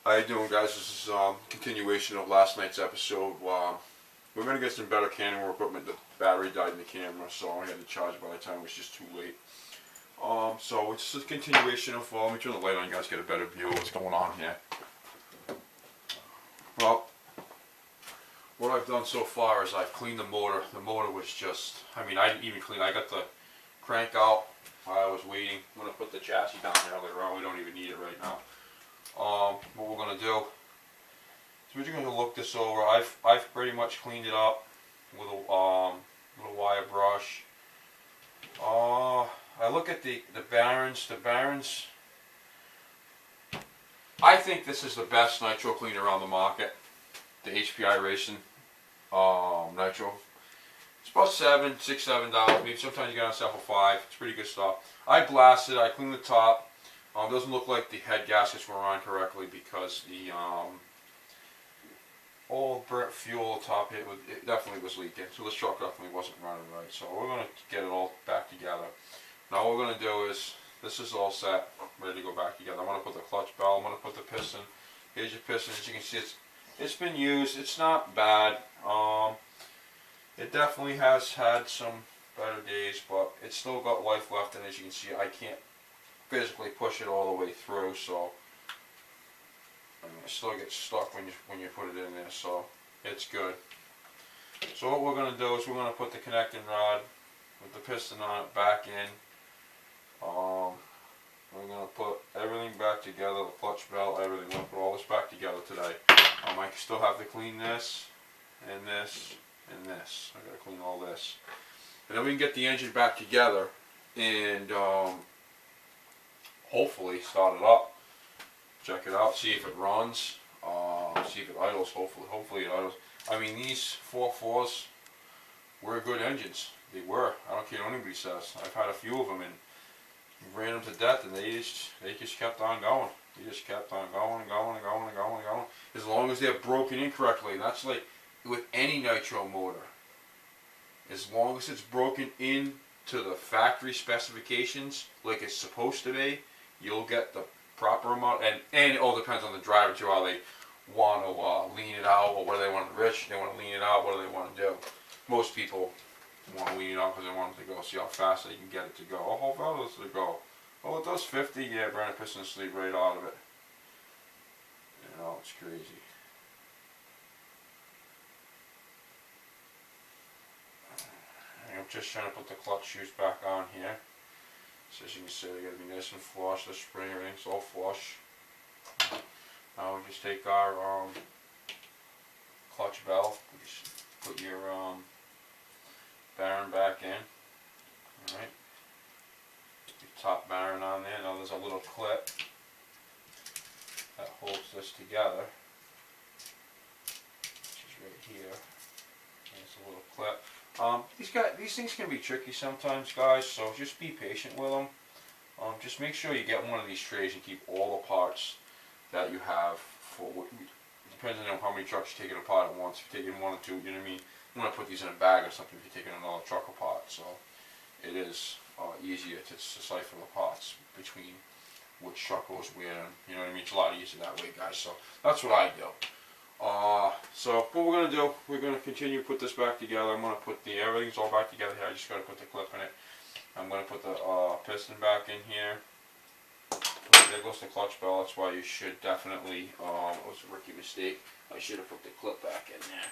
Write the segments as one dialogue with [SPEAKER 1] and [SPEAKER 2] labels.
[SPEAKER 1] How you doing, guys? This is continuation of last night's episode. We're going to get some better camera equipment. The battery died in the camera, so I had to charge it by the time it was just too late. So it's just a continuation of, let me turn the light on, you guys get a better view of what's going on here. Well, what I've done so far is I've cleaned the motor. The motor was just, I didn't even clean. I got the crank out while I was waiting. I'm going to put the chassis down there later on. We don't even need it right now. What we're going to do is we're just going to look this over. I've pretty much cleaned it up with a wire brush. I look at the bearings. The bearings, I think this is the best nitro cleaner on the market. The HPI Racing nitro. It's about $7, maybe sometimes you get on sale for $5. It's pretty good stuff. I blasted. I cleaned the top. Doesn't look like the head gaskets were on correctly because the old burnt fuel top it definitely was leaking. So this truck definitely wasn't running right. So we're going to get it all back together. Now what we're going to do is, this is all set, ready to go back together. I'm going to put the clutch bell, I'm going to put the piston. Here's your piston. As you can see, it's been used. It's not bad. It definitely has had some better days, but it's still got life left. And as you can see, I can't physically push it all the way through, so it still gets stuck when you put it in there, so it's good. So what we're going to do is we're going to put the connecting rod with the piston on it back in. We're going to put everything back together, the clutch bell, everything. We're going to put all this back together today. I still have to clean this, and this, and this. I got to clean all this. And then we can get the engine back together and hopefully start it up, check it out, see if it runs, see if it idles. Hopefully it idles. These 4.4s were good engines. They were. I don't care what anybody says. I've had a few of them and ran them to death, and they just kept on going. They just kept on going and going and going and going and going. As long as they're broken in correctly. And that's like with any nitro motor. As long as it's broken in to the factory specifications like it's supposed to be, you'll get the proper amount, and it all depends on the driver too, how they want to lean it out, or whether they want to rich, they want to lean it out, what do they want to do. Most people want to lean it out because they want it to go, see how fast they can get it to go. Oh, how fast does it go? Oh, it does 50, yeah, burn a piston sleeve right out of it. You know, it's crazy. I'm just trying to put the clutch shoes back on here. So as you can see, they got to be nice and flush. The spring, everything's all flush. Now we just take our clutch bell. You just put your bearing back in. Alright. Your top bearing on there. Now there's a little clip that holds this together. Which is right here. There's a little clip. These things can be tricky sometimes, guys, so just be patient with them. Just make sure you get one of these trays and keep all the parts that you have. Depending on how many trucks you take it apart at once. If you're taking one or two, you know what I mean? You want to put these in a bag or something if you're taking another truck apart. So it is easier to decipher the parts between which truck goes where. You know what I mean? It's a lot easier that way, guys. So that's what I do. So what we're going to do, we're going to continue to put this back together. I'm going to put everything's all back together here. I just got to put the clip in it. I'm going to put the piston back in here. There goes the clutch bell. That's why you should definitely, it was a rookie mistake. I should have put the clip back in there.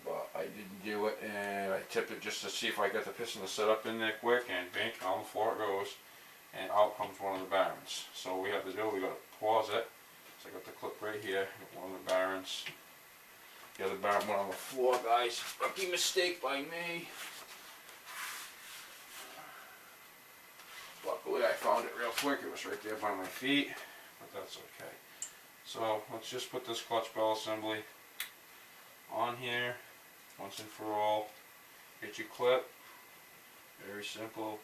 [SPEAKER 1] But I didn't do it, and I tipped it just to see if I got the piston to set up in there quick, and bink, on the floor it goes. And out comes one of the bearings. So what we have to do, we got to pause it. So I got the clip right here, one of the bearings. The other bearing went on the floor, guys. Rookie mistake by me. Luckily I found it real quick. It was right there by my feet, but that's okay. So let's just put this clutch bell assembly on here once and for all. Get your clip. Very simple.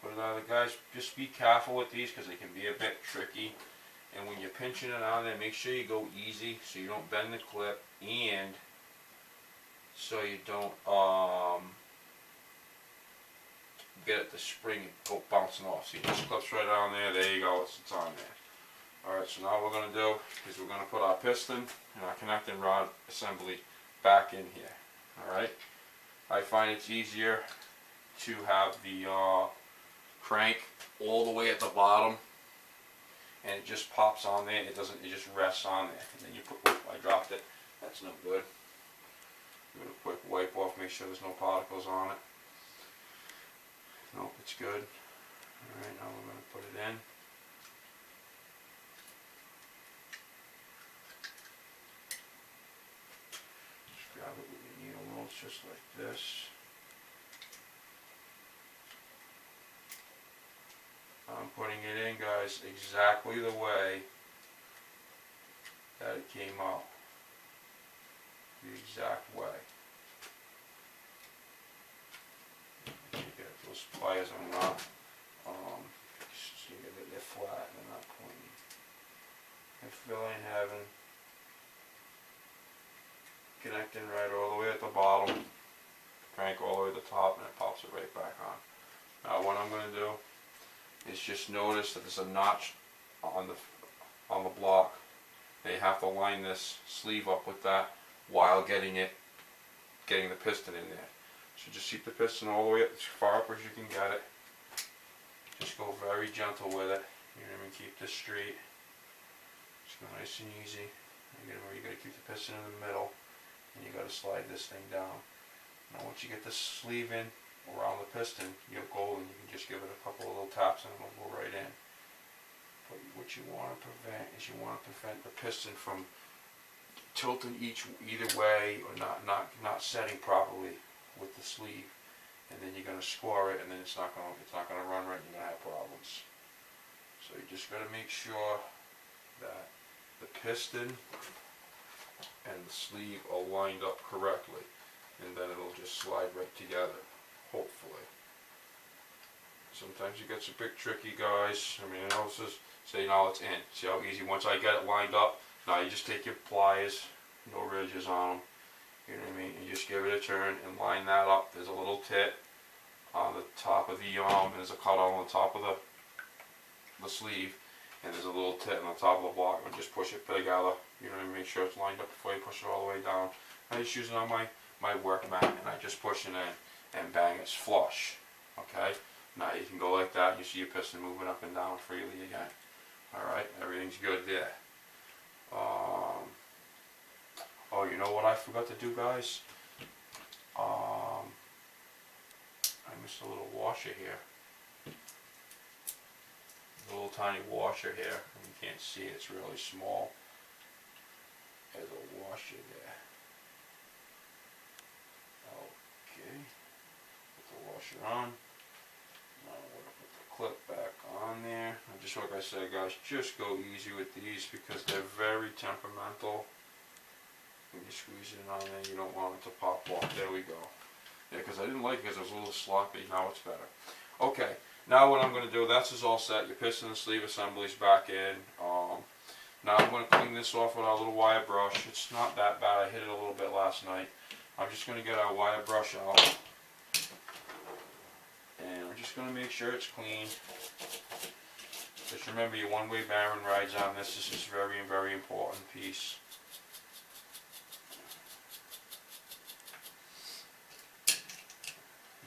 [SPEAKER 1] Put it on. Guys, just be careful with these because they can be a bit tricky. And when you're pinching it on there, make sure you go easy so you don't bend the clip, and so you don't get it the spring and go bouncing off. See, this clip's right on there. There you go. It's on there. Alright, Alright, so now what we're going to do is we're going to put our piston and our connecting rod assembly back in here. Alright, I find it's easier to have the crank all the way at the bottom, and it just pops on there. It doesn't. It just rests on there, and then you put. Whoop, I dropped it. That's no good. Give it a quick wipe off. Make sure there's no particles on it. Nope, it's good. All right, now we're going to put it in. Just grab it with your needle nose, just like this. I'm putting it in, guys, exactly the way that it came out. The exact way. You get those pliers are not, they're flat, they're not pointy. I feel like having connecting right all the way at the bottom, crank all the way to the top, and it pops it right back on. Now what I'm going to do is just notice that there's a notch on the block. They have to line this sleeve up with that while getting the piston in there. So just keep the piston all the way up, as far up as you can get it. Just go very gentle with it. You know what I mean? Keep this straight. Just go nice and easy. Again, where you got to keep the piston in the middle, and you got to slide this thing down. Now once you get the sleeve in around the piston, you'll go and you can just give it a couple of little taps and it'll go right in. But what you want to prevent is you want to prevent the piston from tilting either way, or not setting properly with the sleeve, and then you're going to score it, and then it's not going to run right, and you're going to have problems. So you just got to make sure that the piston and the sleeve are lined up correctly, and then it'll just slide right together, hopefully. Sometimes it gets a bit tricky, guys. I mean, I know this is, say now it's in. See how easy, once I get it lined up, now you just take your pliers, no ridges on them, you know what I mean, and just give it a turn and line that up. There's a little tit on the top of the and there's a cut on the top of the sleeve, and there's a little tit on the top of the block, and just push it together, you know what I mean, make sure it's lined up before you push it all the way down. I just use it on my work mat, and I just push it in, and bang, it's flush. Okay, now you can go like that, and you see your piston moving up and down freely again. Alright, everything's good there. Oh, you know what I forgot to do, guys? I missed a little washer here. A little tiny washer here. You can't see it, it's really small. There's a washer there. Okay. Put the washer on. Now I'm going to put the clip back on there. And just like I said, guys, just go easy with these because they're very temperamental. When you squeeze it on there, you don't want it to pop off. There we go. Yeah, because I didn't like it because it was a little sloppy. Now it's better. Okay, now what I'm going to do, that's is all set. Your piston and sleeve assembly's back in. Now I'm going to clean this off with our little wire brush. It's not that bad. I hit it a little bit last night. I'm just going to get our wire brush out. And I'm just going to make sure it's clean. Just remember, your one-way bearing rides on this. This is very, very important piece.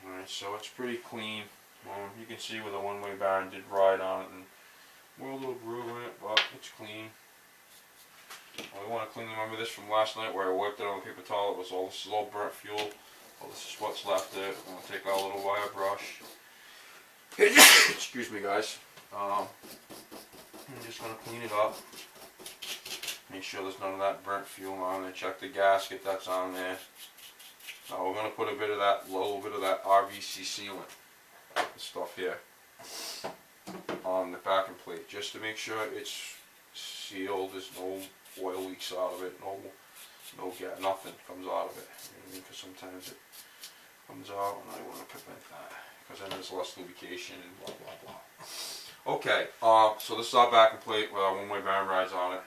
[SPEAKER 1] Alright, so it's pretty clean. You can see where the one-way bearing did ride on it, and we're a little groove in it, but it's clean. We want to clean, remember this from last night where I wiped it on the paper towel. It was all this is all burnt fuel. Well, this is what's left of it. I'm going to take our little wire brush. Excuse me, guys. I'm just going to clean it up. Make sure there's none of that burnt fuel on there. Check the gasket that's on there. Now we're going to put a bit of that, little bit of that RVC sealant, this stuff here, on the backing plate, just to make sure it's sealed. There's no oil leaks out of it, no gas, nothing comes out of it. You know what I mean? Because sometimes it comes out, and I want to prevent that, because then there's less lubrication and blah blah blah. Okay, so this is our backing plate with our one-way bearing rides on it.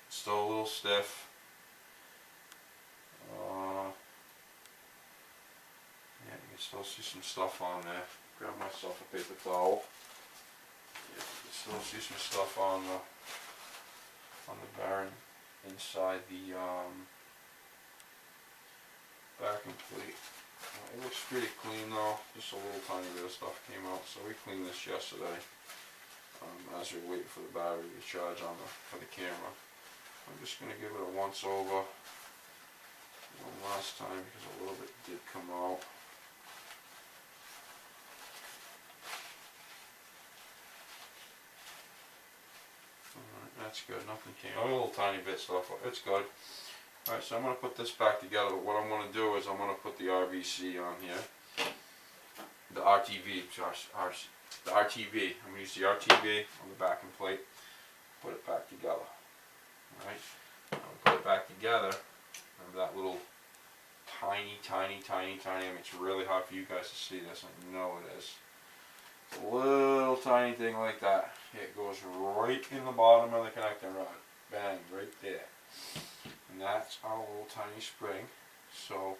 [SPEAKER 1] It's still a little stiff. Yeah, you can still see some stuff on there. Grab myself a paper towel. Yeah, still see some stuff on the bearing inside the backing plate. It looks pretty clean though, just a little tiny bit of stuff came out, so we cleaned this yesterday as we were waiting for the battery to charge on for the camera. I'm just going to give it a once over one last time because a little bit did come out. Alright, that's good, nothing came out, a little tiny bit stuff, it's good. Alright, so I'm going to put this back together, but what I'm going to do is I'm going to put the RVC on here. The RTV, the RTV. I'm going to use the RTV on the backing plate, put it back together. Alright, I'm going to put it back together. Remember that little tiny, I mean it's really hard for you guys to see this, I know it is. It's a little tiny thing like that. It goes right in the bottom of the connecting rod. Bang, right there. And that's our little tiny spring. So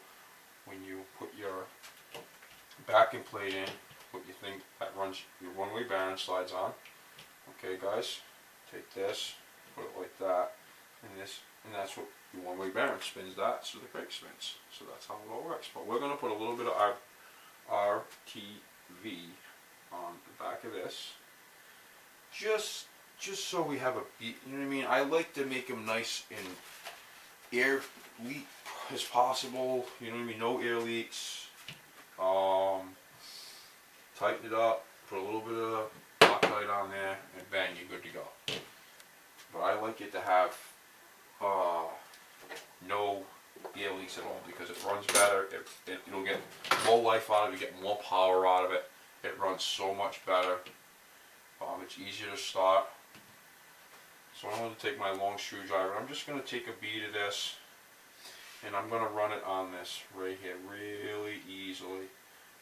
[SPEAKER 1] when you put your backing plate in, put your thing that runs your one-way bearing slides on. Okay guys, take this, put it like that, and that's what your one-way bearing spins that, so the brake spins. So that's how it all works. But we're going to put a little bit of our RTV on the back of this, just so we have a beat. You know what I mean? I like to make them nice and air leak as possible. You know what I mean? No air leaks. Tighten it up, put a little bit of Loctite on there, and bang, you're good to go. But I like it to have no air leaks at all because it runs better. It'll get more life out of it, you get more power out of it. It runs so much better. It's easier to start. So I'm going to take my long screwdriver. I'm just going to take a bead of this, and I'm going to run it on this right here really easily.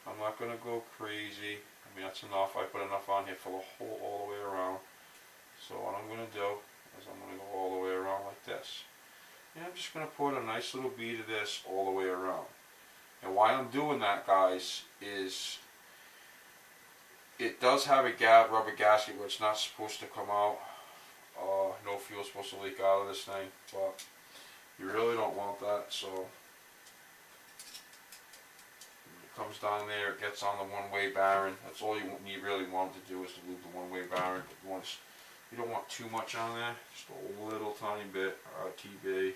[SPEAKER 1] I'm not going to go crazy. I mean, that's enough. I put enough on here for the whole, all the way around. So what I'm going to do is I'm going to go all the way around like this. And I'm just going to put a nice little bead of this all the way around. And why I'm doing that, guys, is it does have a rubber gasket where it's not supposed to come out. No fuel is supposed to leak out of this thing, but you really don't want that. So it comes down there, it gets on the one-way bearing. That's all you really want to do is to lube the one-way bearing. You don't want too much on there, just a little tiny bit RTB, and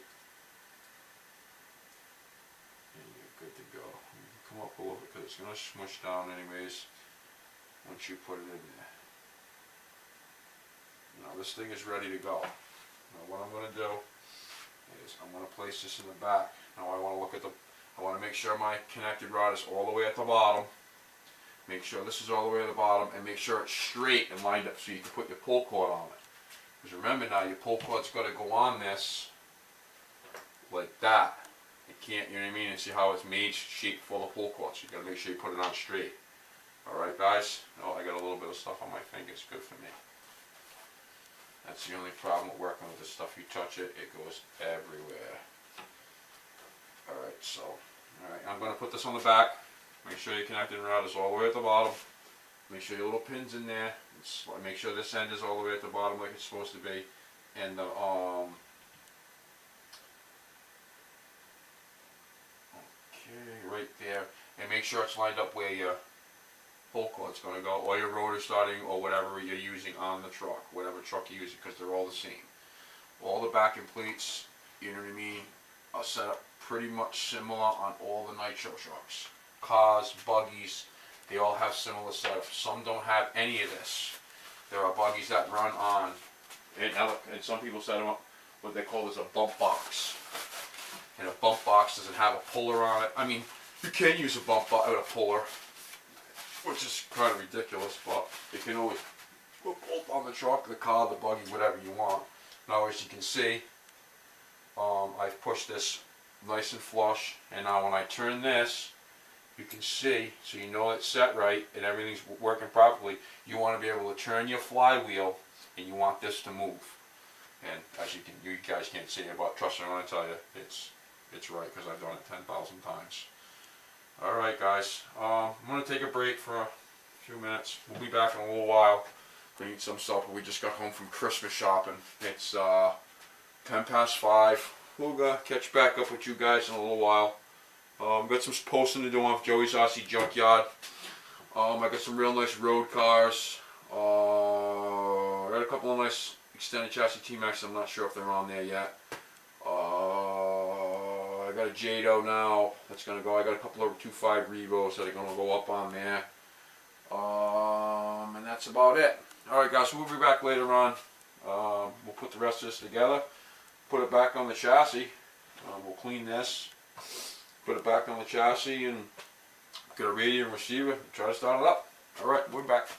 [SPEAKER 1] you're good to go. You can come up a little bit because it's going to smush down anyways once you put it in there. Now this thing is ready to go. Now what I'm going to do is I'm going to place this in the back. Now I want to make sure my connected rod is all the way at the bottom. Make sure this is all the way at the bottom, and make sure it's straight and lined up so you can put your pull cord on it. Because remember now, your pull cord's got to go on this like that. It can't, you know what I mean? And see how it's made shaped for the pull cord. So you got to make sure you put it on straight. Alright guys? Oh, I got a little bit of stuff on my fingers. Good for me. That's the only problem with working with this stuff. You touch it, it goes everywhere. Alright, so, I'm going to put this on the back. Make sure your connecting rod is all the way at the bottom. Make sure your little pin's in there. Make sure this end is all the way at the bottom like it's supposed to be. And the, okay, right there. And make sure it's lined up where your pull cord's going to go, or your rotor starting, or whatever you're using on the truck, whatever truck you're using, because they're all the same. All the backing plates, you know what I mean, are set up pretty much similar on all the nitro trucks. Cars, buggies, they all have similar setups. Some don't have any of this. There are buggies that run on, and some people set them up what they call as a bump box. And a bump box doesn't have a puller on it. I mean, you can use a bump box with a puller, which is kind of ridiculous, but you can always put both on the truck, the car, the buggy, whatever you want. Now as you can see, I've pushed this nice and flush, and now when I turn this, you can see, so you know it's set right and everything's working properly. You want to be able to turn your flywheel, and you want this to move. And as you guys can't see it, but trust me when I tell you, it's right, because I've done it 10,000 times. Alright guys, I'm going to take a break for a few minutes. We'll be back in a little while. gonna eat some supper. We just got home from Christmas shopping. It's 5:10. We'll catch back up with you guys in a little while. Got some posting to do on Joey's RC Junkyard. I got some real nice road cars. I got a couple of nice extended chassis T-Max. I'm not sure if they're on there yet. I got a Jado now that's gonna go. I got a couple of 2.5 Revos that are gonna go up on there. And that's about it. Alright guys, so we'll be back later on. We'll put the rest of this together, put it back on the chassis. We'll clean this, put it back on the chassis, and get a radio and receiver and try to start it up. Alright, we're back.